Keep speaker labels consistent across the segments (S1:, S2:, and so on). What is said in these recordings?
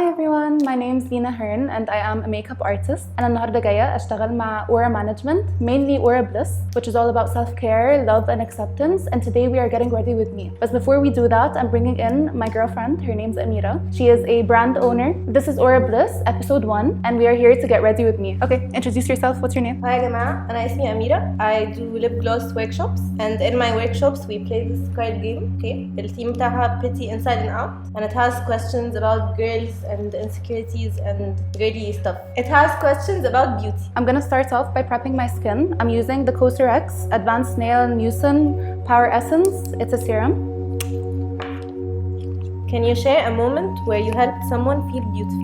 S1: Hi everyone, my name is Leena Hearn and I am a makeup artist. أنا النهاردة جاية أشتغل مع Oura management, mainly OuraBliss, which is all about self-care, love and acceptance. And today we are getting ready with me. But before we do that, I'm bringing in my girlfriend. Her name's Amira. She is a brand owner. This is OuraBliss, episode 1, and we are here to get ready with me. Okay, introduce yourself. What's your name?
S2: Hi جماعة, أنا اسمي أميرة. I do lip gloss workshops, and in my workshops we play this card game. Okay, الثيم بتاعها pretty inside and out, and it has questions about girls and insecurities and girly stuff. It has questions about beauty.
S1: I'm gonna start off by prepping my skin. I'm using the Cosrx Advanced Snail Mucin Power Essence. It's a serum.
S2: Can you share a moment where you helped someone feel beautiful?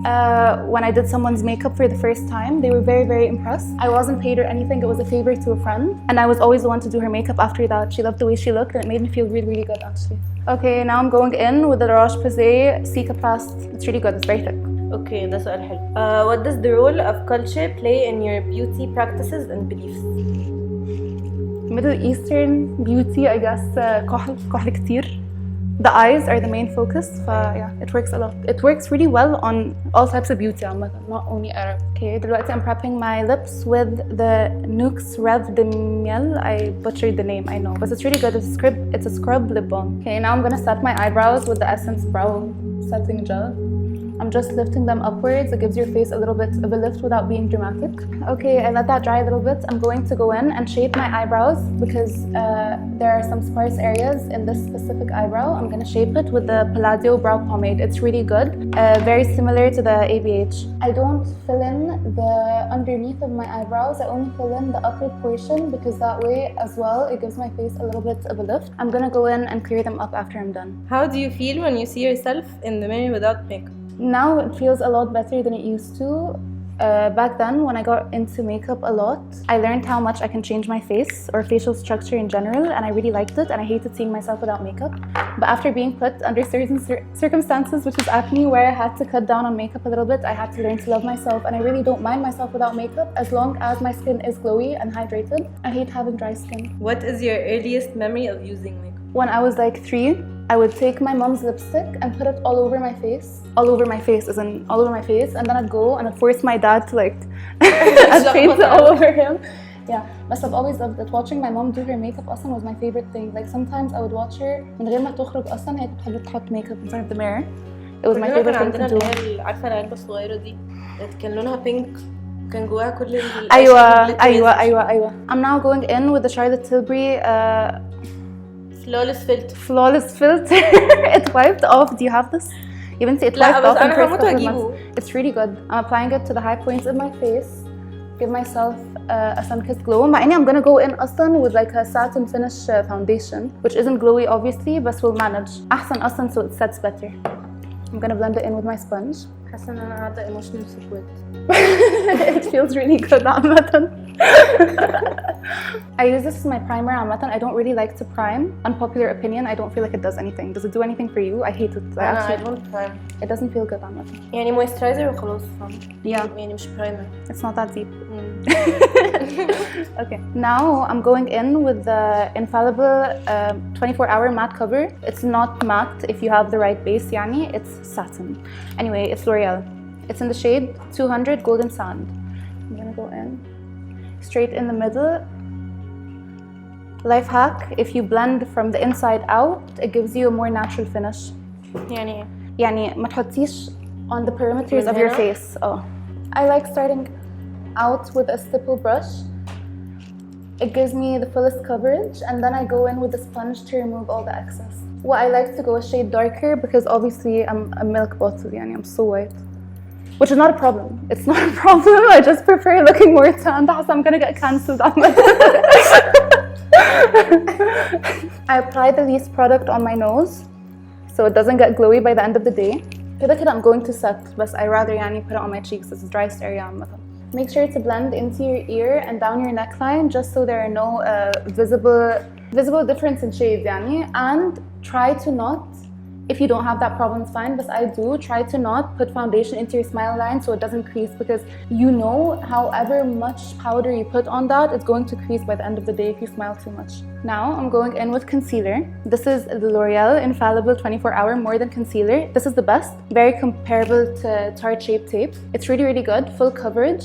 S1: When I did someone's makeup for the first time, they were very, very impressed. I wasn't paid or anything, it was a favor to a friend. And I was always the one to do her makeup after that. She loved the way she looked and it made me feel really, really good actually. Okay, now I'm going in with the roche posay cicaplast. It's really good, it's very thick.
S2: Okay, ده سؤال حلو. What does the role of culture play in your beauty practices and beliefs?
S1: Middle Eastern beauty, I guess, كحل كتير. The eyes are the main focus, yeah, it works a lot. It works really well on all types of beauty, not only Arab. Okay, دلوقتي I'm prepping my lips with the Nuxe réve de miel. I butchered the name, I know, but it's really good. It's a scrub lip balm. Okay, now I'm gonna set my eyebrows with the Essence Brow Setting Gel. I'm just lifting them upwards. It gives your face a little bit of a lift without being dramatic. Okay, I let that dry a little bit. I'm going to go in and shape my eyebrows because there are some sparse areas in this specific eyebrow. I'm going to shape it with the Palladio brow pomade. It's really good, very similar to the ABH. I don't fill in the underneath of my eyebrows. I only fill in the upper portion because that way as well, it gives my face a little bit of a lift. I'm going to go in and clear them up after I'm done.
S2: How do you feel when you see yourself in the mirror without makeup?
S1: Now it feels a lot better than it used to. Back then, when I got into makeup a lot, I learned how much I can change my face or facial structure in general, and I really liked it, and I hated seeing myself without makeup. But after being put under certain circumstances, which is acne, where I had to cut down on makeup a little bit, I had to learn to love myself, and I really don't mind myself without makeup as long as my skin is glowy and hydrated. I hate having dry skin.
S2: What is your earliest memory of using makeup?
S1: When I was like 3, I would take my mom's lipstick and put it all over my face. All over my face, as in all over my face. And then I'd go and I'd force my dad to like paint it all over him. Yeah, but I've always loved it. Watching my mom do her makeup أصلاً was my favorite thing. Like sometimes I would watch her من غير ما تخرج أصلاً هي بتحب تحط makeup in front of the mirror. It was my favorite thing to do.
S2: عارفة العلبة الصغيرة دي كان لونها بينك كان جواها كل
S1: أيوة. I'm now going in with the Charlotte Tilbury Flawless filter. It wiped off. Do you have this? You haven't seen it wiped off in the first couple of months. It's really good. I'm applying it to the high points of my face. Give myself a sun-kissed glow. مع إني I'm gonna go in أصلاً with like a satin finish foundation, which isn't glowy obviously, but will manage. أحسن أصلاً so it sets better. I'm gonna blend it in with my sponge.
S2: حاسة إن أنا قاعدة emotional support.
S1: It feels really good عامة. I use this as my primer عامة. I don't really like to prime. Unpopular opinion, I don't feel like it does anything. Does it do anything for you? I hate it.
S2: I don't prime.
S1: It doesn't feel good عامة.
S2: يعني moisturizer وخلاص.
S1: Yeah.
S2: يعني مش primer.
S1: It's not that deep. Okay. Now I'm going in with the infallible 24-hour matte cover. It's not matte if you have the right base يعني. It's satin. Anyway, it's L'Oreal. It's in the shade 200 Golden Sand. I'm gonna go in. Straight in the middle. Life hack, if you blend from the inside out, it gives you a more natural finish. يعني ما تحطيش on the perimeters of your face. Oh. I like starting out with a stipple brush. It gives me the fullest coverage, and then I go in with the sponge to remove all the excess. Well, I like to go a shade darker because obviously I'm a milk bottle, يعني I'm so white. Which is not a problem. It's not a problem. I just prefer looking more tan. I'm gonna get cancelled. I apply the least product on my nose so it doesn't get glowy by the end of the day. كده I'm going to set, but I rather put it on my cheeks. It's the driest area. Make sure to blend into your ear and down your neckline just so there are no visible difference in shades and try to not If you don't have that problem, it's fine, but I do. Try to not put foundation into your smile line so it doesn't crease, because you know however much powder you put on that, it's going to crease by the end of the day if you smile too much. Now I'm going in with concealer. This is the L'Oreal Infallible 24-Hour More Than Concealer. This is the best. Very comparable to Tarte Shape Tape. It's really, really good. Full coverage.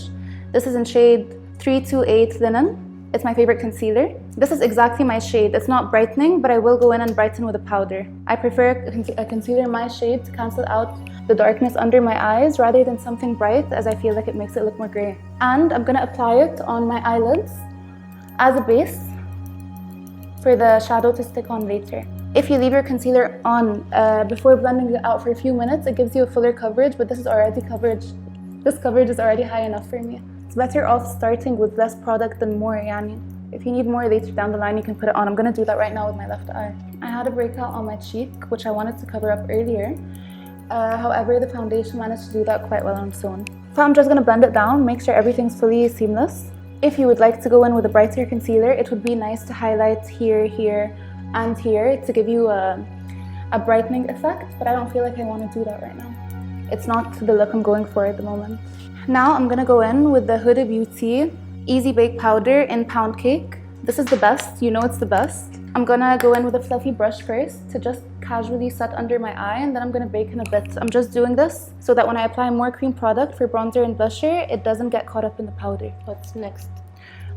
S1: This is in shade 328 Linen. It's my favorite concealer. This is exactly my shade. It's not brightening, but I will go in and brighten with a powder. I prefer a concealer in my shade to cancel out the darkness under my eyes rather than something bright, as I feel like it makes it look more grey. And I'm gonna apply it on my eyelids as a base for the shadow to stick on later. If you leave your concealer on before blending it out for a few minutes, it gives you a fuller coverage, but this coverage is already high enough for me. It's better off starting with less product than more, yani. If you need more later down the line, you can put it on. I'm gonna do that right now with my left eye. I had a breakout on my cheek, which I wanted to cover up earlier. However, the foundation managed to do that quite well on its own. So I'm just gonna blend it down, make sure everything's fully seamless. If you would like to go in with a brighter concealer, it would be nice to highlight here, here, and here to give you a brightening effect, but I don't feel like I want to do that right now. It's not the look I'm going for at the moment. Now I'm gonna go in with the Huda Beauty Easy Bake Powder in Pound Cake. This is the best, you know it's the best. I'm gonna go in with a fluffy brush first to just casually set under my eye, and then I'm gonna bake in a bit. I'm just doing this so that when I apply more cream product for bronzer and blusher, it doesn't get caught up in the powder.
S2: What's next?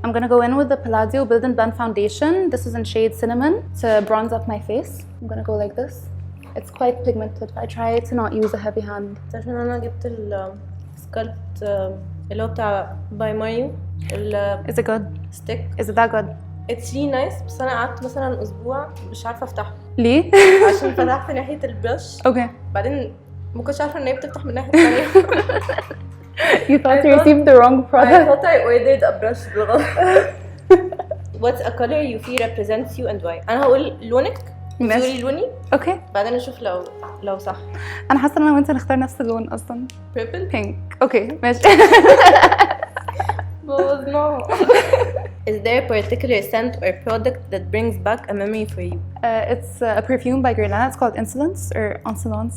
S1: I'm gonna go in with the Palladio Build and Blend Foundation. This is in shade Cinnamon to bronze up my face. I'm gonna go like this. It's quite pigmented. I try to not use a heavy hand.
S2: عشان أنا جبت السكالت اللي هو بتاع باي ماريو.
S1: Is it good?
S2: Stick.
S1: Is it that good?
S2: It's really nice, بس أنا قعدت مثلا أسبوع مش عارفة أفتحه.
S1: ليه؟
S2: عشان فتحت ناحية البرش.
S1: Okay.
S2: بعدين ما كنتش عارفة إن هي بتفتح من الناحية الثانية.
S1: You thought you received the wrong product?
S2: I thought I ordered a brush بالغلط. What's a color you feel represents you and why? أنا هقول لونك.
S1: ماشي.
S2: لوني.
S1: Okay.
S2: بعدين نشوف لو صح.
S1: أنا حاسة إن أنا وأنت نختار نفس اللون أصلاً.
S2: Purple.
S1: Pink. Okay. ماشي.
S2: بوظناها. Is there a particular scent or product that brings back a memory for you?
S1: It's a perfume by Guerlain. It's called Insolence or Insolence.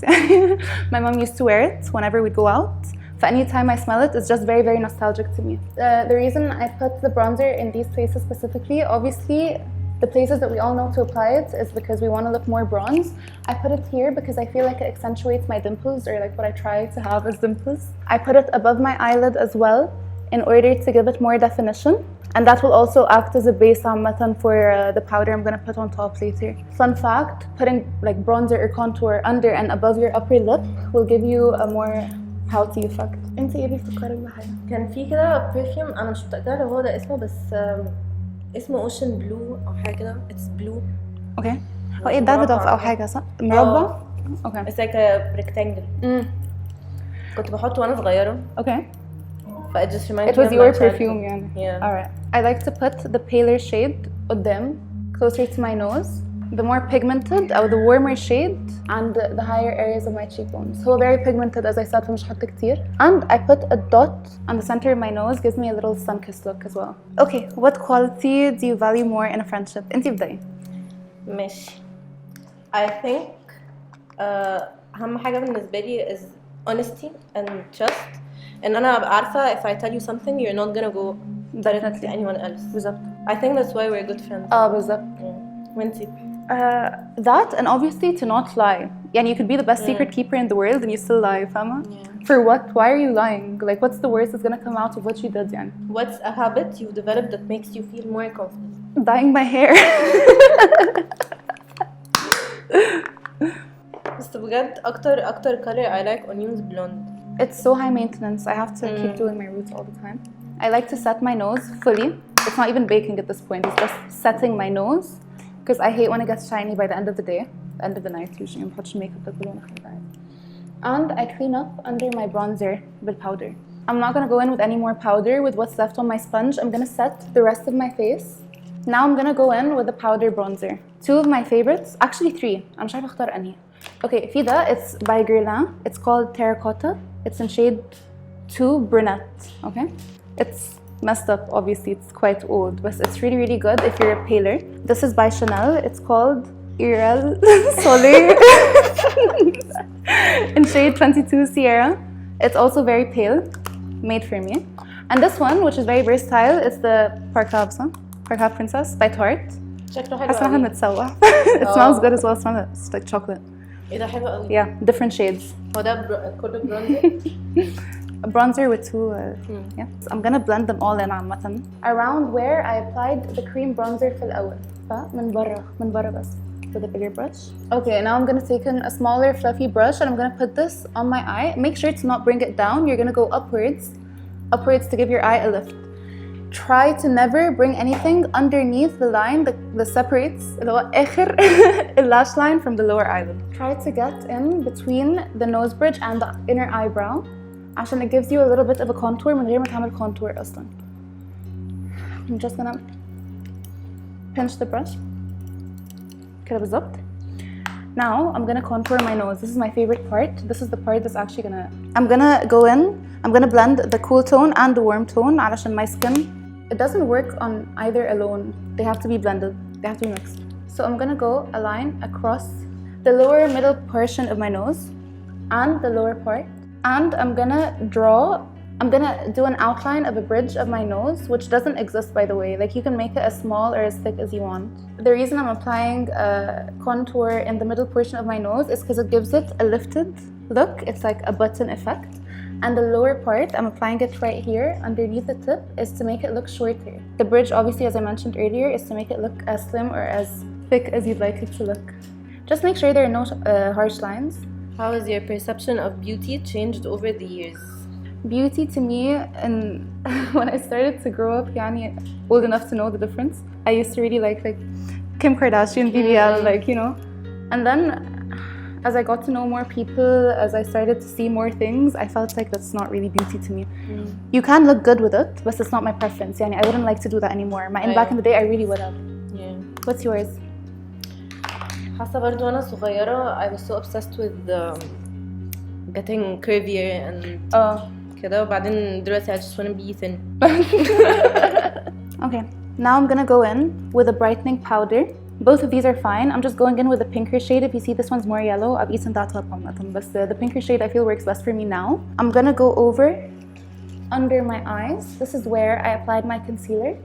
S1: My mom used to wear it whenever we'd go out. So anytime I smell it, it's just very, very nostalgic to me. The reason I put the bronzer in these places specifically, obviously, the places that we all know to apply it is because we want to look more bronze. I put it here because I feel like it accentuates my dimples, or like what I try to have as dimples. I put it above my eyelid as well in order to give it more definition. And that will also act as a base for the powder I'm going to put on top later. Fun fact, putting like bronzer or contour under and above your upper lip will give you a more pouty effect. انت ايه بيفكرك بحاجة؟
S2: كان في كده برفيوم انا مش متأكدة لو هو ده اسمه، بس اسمه اوشن بلو او حاجة كده. اتس بلو. اوكي.
S1: هو ايه دافيدوف او حاجة صح؟ مربع؟ اوكي.
S2: اتس لايك ا ريكتانجل. كنت بحطه وانا صغيرة.
S1: اوكي.
S2: But it just reminds
S1: it
S2: me
S1: was
S2: of
S1: your
S2: my
S1: perfume, yeah.
S2: Yeah.
S1: All right. I like to put the paler shade قدام, closer to my nose. The more pigmented, or the warmer shade, and the higher areas of my cheekbones. So very pigmented, as I said, فمش هحط كتير. And I put a dot on the center of my nose, gives me a little sun-kissed look as well. Okay, what quality do you value more in a friendship? انتي بداية.
S2: ماشي. I think أهم حاجة بالنسبة لي is honesty and trust. And أنا أبقى عارفة if I tell you something you're not gonna go directly to anyone else.
S1: بالظبط.
S2: I think that's why we're good friends.
S1: بالظبط.
S2: وانتي؟
S1: That, and obviously to not lie. Yeah, you could be the best secret keeper in the world and you still lie, فاهمة? For what? Why are you lying? Like, what's the worst that's gonna come out of what you did, يعني?
S2: What's a habit you've developed that makes you feel more confident?
S1: Dyeing my hair.
S2: بس بجد أكتر color I like on you is blonde.
S1: It's so high maintenance. I have to keep doing my roots all the time. I like to set my nose fully. It's not even baking at this point. It's just setting my nose because I hate when it gets shiny by the end of the day, the end of the night usually. I'm putting makeup and I clean up under my bronzer with powder. I'm not gonna go in with any more powder with what's left on my sponge. I'm gonna set the rest of my face. Now I'm gonna go in with the powder bronzer. Two of my favorites, actually three. I'm مش عارفة أختار أنهي. Okay, Fida, it's by Guerlain. It's called Terracotta. It's in shade 2 Brunette, okay? It's messed up, obviously, it's quite old, but it's really, really good if you're a paler. This is by Chanel. It's called Irel Soleil in shade 22 Sierra. It's also very pale, made for me. And this one, which is very versatile, is the Parkab Princess by Tarte.
S2: شكله حلو
S1: حاسة انها
S2: قوي.
S1: متسوى. It smells good as well. It's like chocolate.
S2: ايه ده حلو قوي.
S1: Yeah, different shades.
S2: هو ده كله برونزر.
S1: A bronzer with two. Yeah. So I'm gonna blend them all in عامة. Around where I applied the cream bronzer في الأول. من برا بس. With a bigger brush. Okay, now I'm gonna take in a smaller fluffy brush and I'm gonna put this on my eye. Make sure to not bring it down. You're gonna go upwards to give your eye a lift. Try to never bring anything underneath the line that separates the lash line from the lower eyelid. Try to get in between the nose bridge and the inner eyebrow عشان it gives you a little bit of a contour من غير ما تعمل contour أصلا. I'm just gonna pinch the brush. كده بالظبط. Now I'm gonna contour my nose. This is my favorite part. This is the part that's actually I'm gonna go in. I'm gonna blend the cool tone and the warm tone علشان my skin. It doesn't work on either alone. They have to be blended. They have to be mixed. So I'm gonna go a line across the lower middle portion of my nose and the lower part. And I'm gonna do an outline of a bridge of my nose, which doesn't exist, by the way. Like, you can make it as small or as thick as you want. The reason I'm applying a contour in the middle portion of my nose is because it gives it a lifted look. It's like a button effect. And the lower part, I'm applying it right here underneath the tip, is to make it look shorter. The bridge, obviously, as I mentioned earlier, is to make it look as slim or as thick as you'd like it to look. Just make sure there are no harsh lines.
S2: How has your perception of beauty changed over the years?
S1: Beauty to me, and when I started to grow up, يعني old enough to know the difference, I used to really like Kim Kardashian, BBL, and then as I got to know more people, as I started to see more things, I felt like that's not really beauty to me. You can look good with it, but it's not my preference. يعني I wouldn't like to do that anymore. Back in the day, I really would have.
S2: Yeah.
S1: What's yours?
S2: حاسة برضو وأنا صغيرة I was so obsessed with getting curvier and كده وبعدين دلوقتي I just want to be thin.
S1: Okay, now I'm gonna go in with a brightening powder. Both of these are fine. I'm just going in with a pinker shade. If you see this one's more yellow, I've eaten that up on them. But the pinker shade I feel works best for me now. I'm gonna go over under my eyes. This is where I applied my concealer.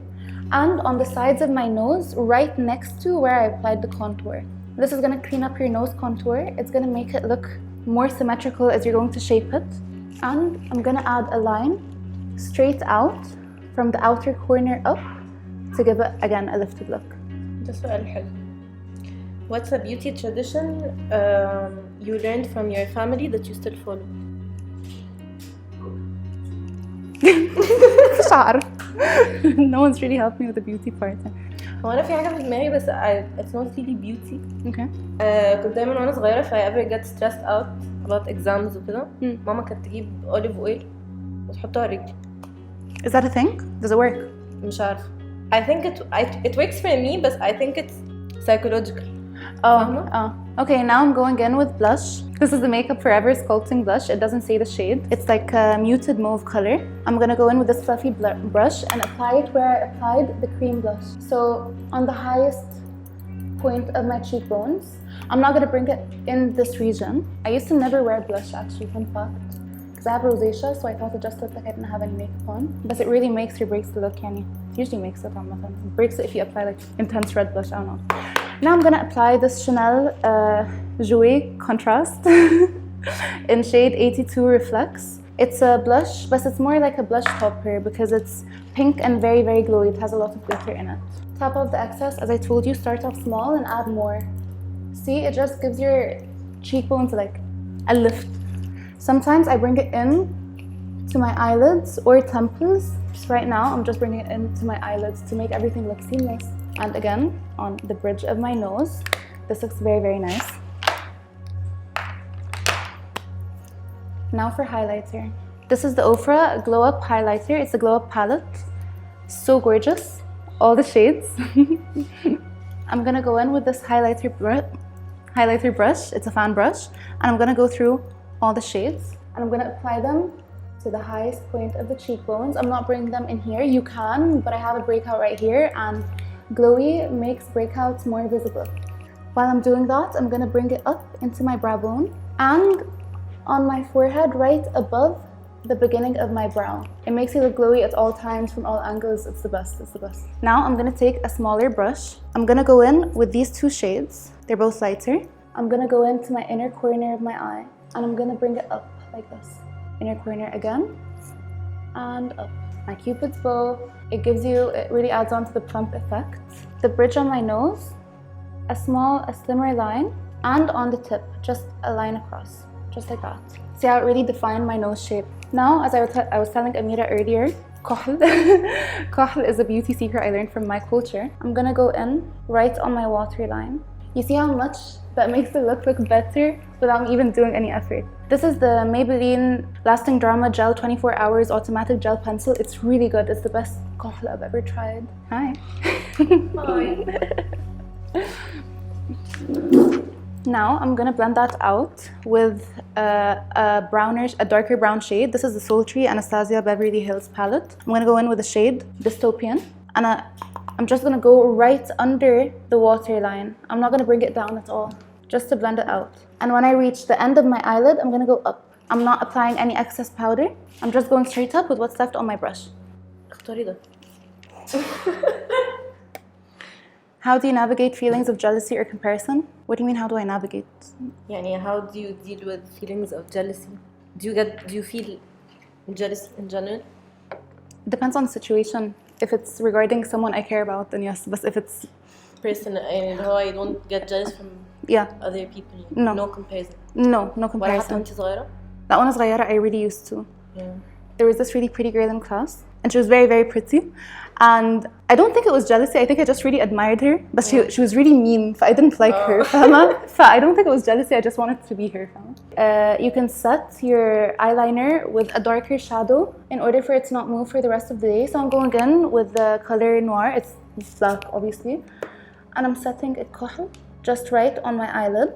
S1: And on the sides of my nose, right next to where I applied the contour. This is gonna clean up your nose contour. It's gonna make it look more symmetrical as you're going to shape it. And I'm gonna add a line straight out from the outer corner up to give it, again, a lifted look.
S2: ده سؤال حلو. What's a beauty tradition you learned from your family that you still follow?
S1: مش عارف. No one's really helped me with the beauty part.
S2: هو أنا في حاجة في دماغي بس it's not really beauty.
S1: Okay.
S2: كنت دايما وأنا صغيرة if I ever get stressed out about exams وكده ماما كانت تجيب olive oil وتحطها على رجلي.
S1: Is that a thing? Does it work?
S2: مش عارفة. I think it works for me, but I think it's psychological.
S1: Okay, now I'm going in with blush. This is the Makeup Forever Sculpting Blush. It doesn't say the shade. It's like a muted mauve color. I'm gonna go in with this fluffy brush and apply it where I applied the cream blush. So on the highest point of my cheekbones. I'm not gonna bring it in this region. I used to never wear blush, actually, fun fact. I have rosacea, so I thought it just looked like I didn't have any makeup on. But it really makes or breaks the look, it usually makes it on my phone. It breaks it if you apply like intense red blush, I don't know. Now I'm gonna apply this Chanel Jouer Contrast in shade 82 Reflex. It's a blush, but it's more like a blush topper because it's pink and very, very glowy. It has a lot of glitter in it. Top off the excess, as I told you, start off small and add more. See, it just gives your cheekbones like a lift. Sometimes I bring it in to my eyelids or temples. Just right now, I'm just bringing it into my eyelids to make everything look seamless. And again, on the bridge of my nose. This looks very, very nice. Now for highlighter. This is the Oura Glow Up Highlighter. It's a Glow Up palette. So gorgeous. All the shades. I'm gonna go in with this highlighter brush. It's a fan brush. And I'm gonna go through all the shades. And I'm gonna apply them to the highest point of the cheekbones. I'm not bringing them in here. You can, but I have a breakout right here. And glowy makes breakouts more visible. While I'm doing that, I'm gonna bring it up into my brow bone and on my forehead right above the beginning of my brow. It makes you look glowy at all times, from all angles. It's the best, it's the best. Now I'm gonna take a smaller brush. I'm gonna go in with these two shades. They're both lighter. I'm gonna go into my inner corner of my eye and I'm gonna bring it up like this. Inner corner again and up. My Cupid's bow, it really adds on to the plump effect. The bridge on my nose, a slimmer line, and on the tip, just a line across, just like that. See how it really defined my nose shape. Now, as I was telling Amira earlier, kohl, kohl is a beauty secret I learned from my culture. I'm gonna go in right on my waterline. You see how much that makes the look better without me even doing any effort. This is the Maybelline Lasting Drama Gel 24 Hours Automatic Gel Pencil. It's really good. It's the best kohl I've ever tried. Hi. Hi. Now I'm gonna blend that out with a darker brown shade. This is the Sultry Anastasia Beverly Hills palette. I'm gonna go in with the shade Dystopian, and I'm just gonna go right under the waterline. I'm not gonna bring it down at all, just to blend it out. And when I reach the end of my eyelid, I'm gonna go up. I'm not applying any excess powder. I'm just going straight up with what's left on my brush. How do you navigate feelings of jealousy or comparison? What do you mean, how do I navigate?
S2: يعني how do you deal with feelings of jealousy? Do you feel jealousy in general?
S1: It depends on the situation. If it's regarding someone I care about, then yes. But if it's
S2: personal, and how I don't get jealous from other people. No comparison.
S1: No comparison.
S2: ولا حتى وانت صغيرة؟
S1: لا وأنا صغيرة I really used to.
S2: Yeah.
S1: There was this really pretty girl in class, and she was very, very pretty. And I don't think it was jealousy. I think I just really admired her. But she was really mean. I didn't like her. I don't think it was jealousy. I just wanted to be her. You can set your eyeliner with a darker shadow in order for it to not move for the rest of the day. So I'm going in with the color Noir. It's black, obviously. And I'm setting it kohl just right on my eyelid.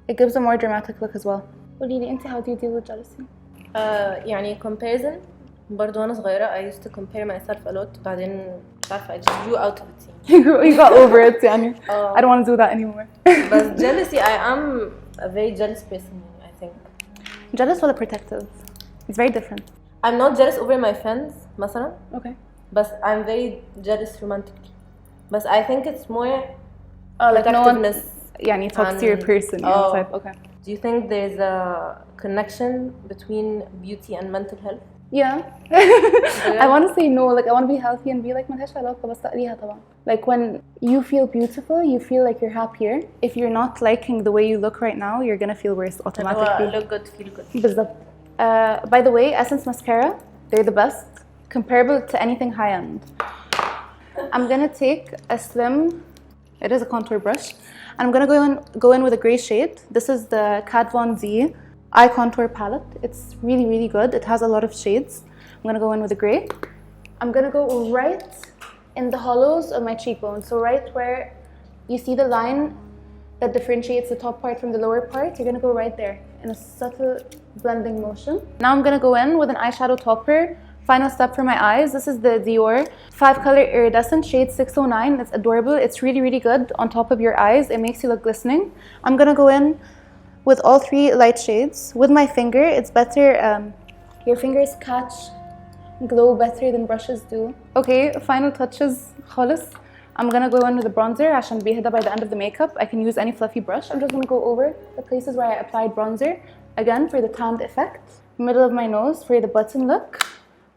S1: It gives a more dramatic look as well. قولي لي أنت, how do you deal with jealousy?
S2: يعني comparison. برضو وانا صغيرة I used to compare myself a lot. بعدين مش عارفة I just grew out of it.
S1: You got over it يعني. I don't want to do that anymore.
S2: But jealousy, I am a very jealous person, I think.
S1: Jealous or protective? It's very different.
S2: I'm not jealous over my friends مثلا.
S1: Okay.
S2: But I'm very jealous romantically. But I think it's more
S1: like
S2: protectiveness.
S1: يعني talks to your person. Type. Okay.
S2: Do you think there's a connection between beauty and mental health?
S1: Yeah. I want to say no. Like I want to be healthy and be like ملهاش علاقة بس تقليها طبعا. Like when you feel beautiful, you feel like you're happier. If you're not liking the way you look right now, you're gonna feel worse automatically.
S2: Look good, feel good.
S1: بالضبط. By the way, Essence mascara, they're the best, comparable to anything high end. I'm gonna take a slim. It is a contour brush, and I'm gonna go in with a gray shade. This is the Kat Von D Eye Contour Palette. It's really, really good. It has a lot of shades. I'm gonna go in with a gray. I'm gonna go right in the hollows of my cheekbone. So right where you see the line that differentiates the top part from the lower part, you're gonna go right there in a subtle blending motion. Now I'm gonna go in with an eyeshadow topper. Final step for my eyes. This is the Dior 5-color iridescent shade 609. It's adorable. It's really, really good on top of your eyes. It makes you look glistening. I'm gonna go in with all 3 light shades. With my finger, it's better. Your fingers catch glow better than brushes do. Okay, final touches خالص. I'm gonna go in with a bronzer عشان بيهدى by the end of the makeup. I can use any fluffy brush. I'm just gonna go over the places where I applied bronzer. Again, for the tanned effect. Middle of my nose for the button look.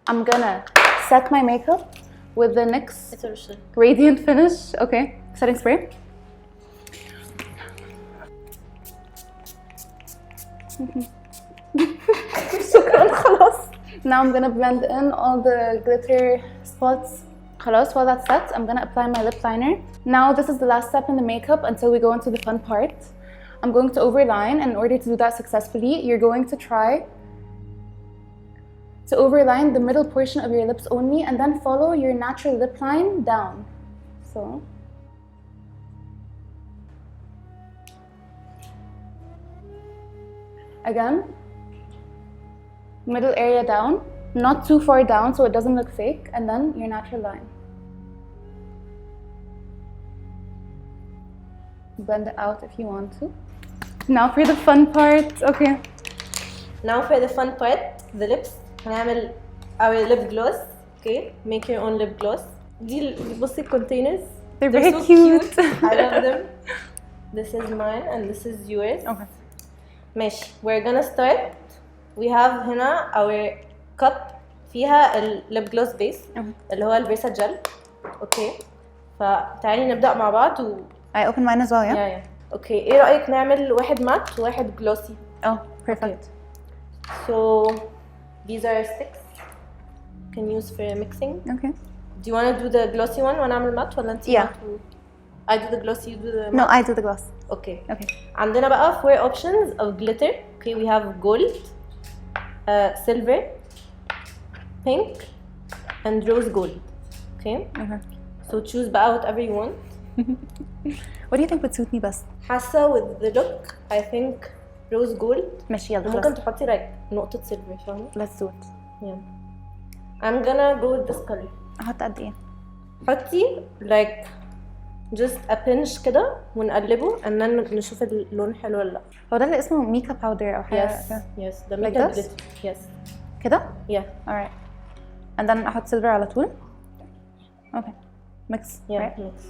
S1: I'm gonna set my makeup with the Nuxe Radiant Finish. Okay, setting spray. Now I'm gonna blend in all the glitter spots. While that's set, I'm gonna apply my lip liner. Now this is the last step in the makeup until we go into the fun part. I'm going to overline, and in order to do that successfully, you're going to try to overline the middle portion of your lips only, and then follow your natural lip line down. So. Again, middle area down, not too far down so it doesn't look fake, and then your natural line. blend it out if you want to. Now for the fun part. Okay.
S2: Now for the fun part, the lips. هنعمل our lip gloss. Okay, make your own lip gloss. دي بصي containers.
S1: They're very
S2: so
S1: cute.
S2: I love them. This is mine and this is yours.
S1: Okay.
S2: ماشي. We're gonna start. We have هنا our cup فيها ال lip gloss base اللي هو الفيرسا جل. اوكي. فتعالي نبدأ مع بعض و
S1: I open mine as well, yeah?
S2: yeah. اوكي. ايه رأيك نعمل واحد مات وواحد جلوسي؟
S1: Oh, perfect.
S2: So these are sticks. Can use for mixing.
S1: Okay.
S2: Do you want to do the glossy one وانا اعمل مات ولا انت
S1: Yeah.
S2: I do the glossy, you do the
S1: No,
S2: matte?
S1: I do the gloss.
S2: Okay.
S1: Okay.
S2: عندنا بقى 4 options of glitter. Okay, we have gold, silver, pink, and rose gold. Okay.
S1: Okay.
S2: So choose بقى whatever you want.
S1: What do you think would suit me best?
S2: حاسة with the look, I think rose gold.
S1: ماشي يلا
S2: ممكن
S1: خلاص.
S2: تحطي like نقطة silver فاهمة؟
S1: Let's do it.
S2: Yeah. I'm gonna go with this color.
S1: احط قد ايه؟
S2: حطي like just a pinch كده ونقلبه and then نشوف اللون حلو ولا لا.
S1: هو ده اللي اسمه ميكا باودر او حاجه
S2: Yes,
S1: كده.
S2: yes, the
S1: Like
S2: makeup
S1: this?
S2: glitter. Yes.
S1: كده؟
S2: Yeah.
S1: Alright. And then احط silver على طول. Okay. Mix.
S2: Yeah,
S1: Right?
S2: mix.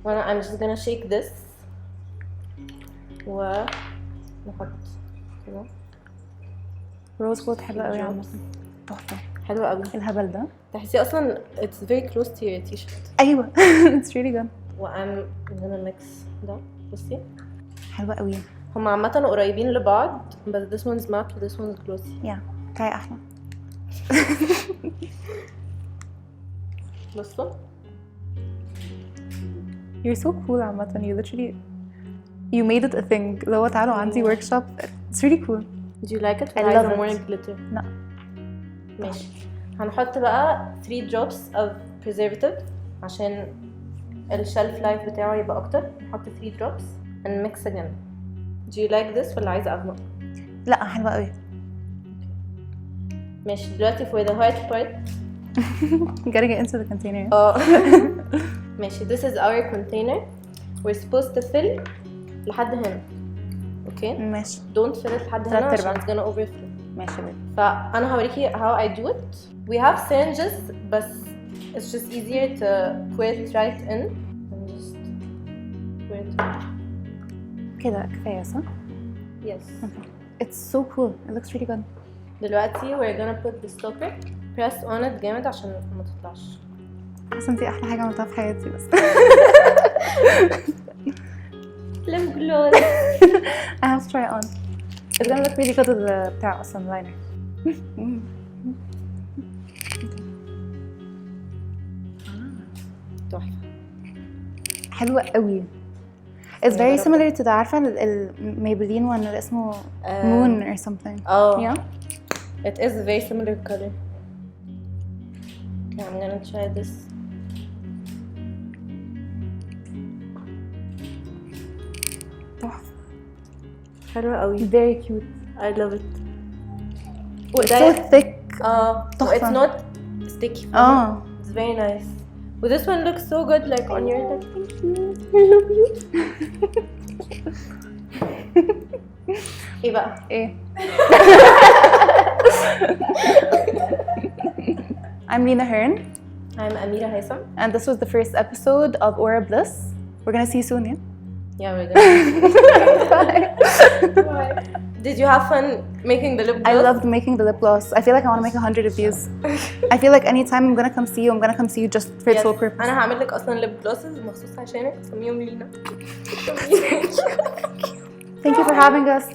S2: وانا I'm just gonna shake this و نحط كده.
S1: روز جولد حلوه قوي عامه. تحفه.
S2: حلو قوي.
S1: الهبل ده.
S2: تحسي اصلا it's very close to your t-shirt.
S1: ايوه. It's really good.
S2: و I'm gonna mix ده. بصي.
S1: حلوه قوي.
S2: هما عامة قريبين لبعض but this one's matte و this one's glossy.
S1: Yeah. بتاعي احلى.
S2: بصوا.
S1: You're so cool عامة. You literally you made it a thing. لو تعالوا عندي workshop. It's really cool.
S2: Do you like it?
S1: I love
S2: more
S1: it.
S2: glitter.
S1: No.
S2: ماشي. هنحط بقى 3 drops of preservative عشان الشلف لايف بتاعه يبقى اكتر. نحط 3 drops and mix again. Do you like this ولا عايزة أغمق؟
S1: لا حلوة قوي.
S2: ماشي دلوقتي for the hard part.
S1: Gotta get into the container.
S2: ماشي this is our container. We're supposed to fill لحد هنا. اوكي؟
S1: ماشي.
S2: Don't fill it لحد هنا عشان it's gonna overflow.
S1: ماشي بقى.
S2: فأنا هوريكي how I do it. We have syringes بس it's just easier to pour it right in and just pour it.
S1: كده كفاية صح؟
S2: Yes.
S1: Okay. It's so cool. It looks really good.
S2: دلوقتي we're gonna put the stopper. Press on it جامد عشان ما تطلعش.
S1: بس انتي أحلى حاجة عملتها في حياتي بس.
S2: lip gloss.
S1: I have to try it on. It's gonna look really good with the بتاع أصلا liner.
S2: تحفة.
S1: حلوة قوي. It's very similar to the عارفة ال Maybelline one اللي اسمه Moon or something.
S2: Oh.
S1: Yeah.
S2: It is a very similar color. Okay, I'm gonna try this.
S1: تحفة.
S2: حلوة قوي.
S1: Very cute.
S2: I love it.
S1: It's so thick.
S2: So it's not sticky. It's very nice. Well, this one looks so good, like on your lip. Thank you. I love you. ايه بقى؟
S1: ايه؟ I'm Leena Hearn.
S2: I'm Amira Haytham.
S1: And this was the first episode of OuraBliss. We're gonna see you soon, yeah?
S2: Yeah, we're gonna. Bye. Did you have fun making the lip gloss?
S1: I loved making the lip gloss. I feel like I want to make 100 of these. I feel like anytime I'm gonna come see you, I'm gonna come see you just for its sole purpose.
S2: أنا هعمل لك أصلاً lip glosses مخصوص عشانك. سميهم لينا.
S1: Thank you for having us.